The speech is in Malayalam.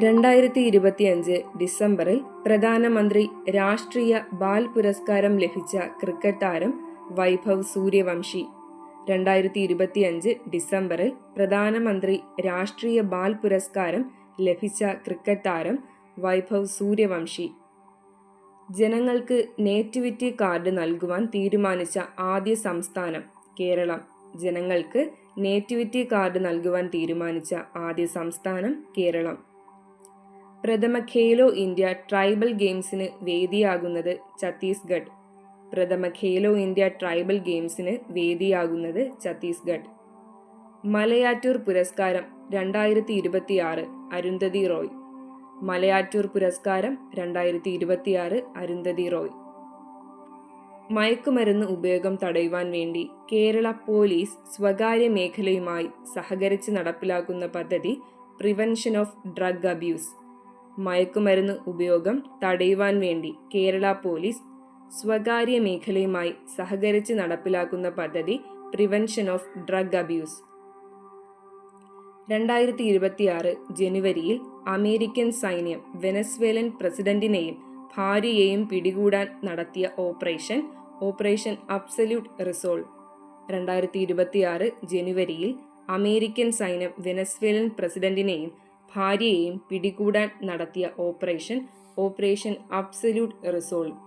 2025 ഡിസംബറിൽ പ്രധാനമന്ത്രി രാഷ്ട്രീയ ബാൽ പുരസ്കാരം ലഭിച്ച ക്രിക്കറ്റ് താരം വൈഭവ് സൂര്യവംശി. 2025 ഡിസംബറിൽ പ്രധാനമന്ത്രി രാഷ്ട്രീയ ബാൽ പുരസ്കാരം ലഭിച്ച ക്രിക്കറ്റ് താരം വൈഭവ് സൂര്യവംശി. ജനങ്ങൾക്ക് നേറ്റിവിറ്റി കാർഡ് നൽകുവാൻ തീരുമാനിച്ച ആദ്യ സംസ്ഥാനം കേരളം. ജനങ്ങൾക്ക് നേറ്റിവിറ്റി കാർഡ് നൽകുവാൻ തീരുമാനിച്ച ആദ്യ സംസ്ഥാനം കേരളം. പ്രഥമ ഖേലോ ഇന്ത്യ ട്രൈബൽ ഗെയിംസിന് വേദിയാകുന്നത് ഛത്തീസ്ഗഡ്. പ്രഥമ ഖേലോ ഇന്ത്യ ട്രൈബൽ ഗെയിംസിന് വേദിയാകുന്നത് ഛത്തീസ്ഗഡ്. മലയാറ്റൂർ പുരസ്കാരം 2026 അരുന്ധതി റോയ്. മലയാറ്റൂർ പുരസ്കാരം 2026 അരുന്ധതി റോയ്. മയക്കുമരുന്ന് ഉപയോഗം തടയുവാൻ വേണ്ടി കേരള പോലീസ് സ്വകാര്യ മേഖലയുമായി സഹകരിച്ച് നടപ്പിലാക്കുന്ന പദ്ധതി പ്രിവെൻഷൻ ഓഫ് ഡ്രഗ് അബ്യൂസ്. മയക്കുമരുന്ന് ഉപയോഗം തടയുവാൻ വേണ്ടി കേരള പോലീസ് സ്വകാര്യ മേഖലയുമായി സഹകരിച്ച് നടപ്പിലാക്കുന്ന പദ്ധതി പ്രിവെൻഷൻ ഓഫ് ഡ്രഗ് അബ്യൂസ്. 2026 ജനുവരിയിൽ അമേരിക്കൻ സൈന്യം വെനസ്വേലൻ പ്രസിഡന്റിനെയും ഭാര്യയെയും പിടികൂടാൻ നടത്തിയ ഓപ്പറേഷൻ അബ്സല്യൂട്ട് റിസോൾവ്. 2026 ജനുവരിയിൽ അമേരിക്കൻ സൈന്യം വെനസ്വേലൻ പ്രസിഡന്റിനെയും ഭാര്യയെയും പിടികൂടാൻ നടത്തിയ ഓപ്പറേഷൻ അബ്സല്യൂട്ട് റിസോൾവ്.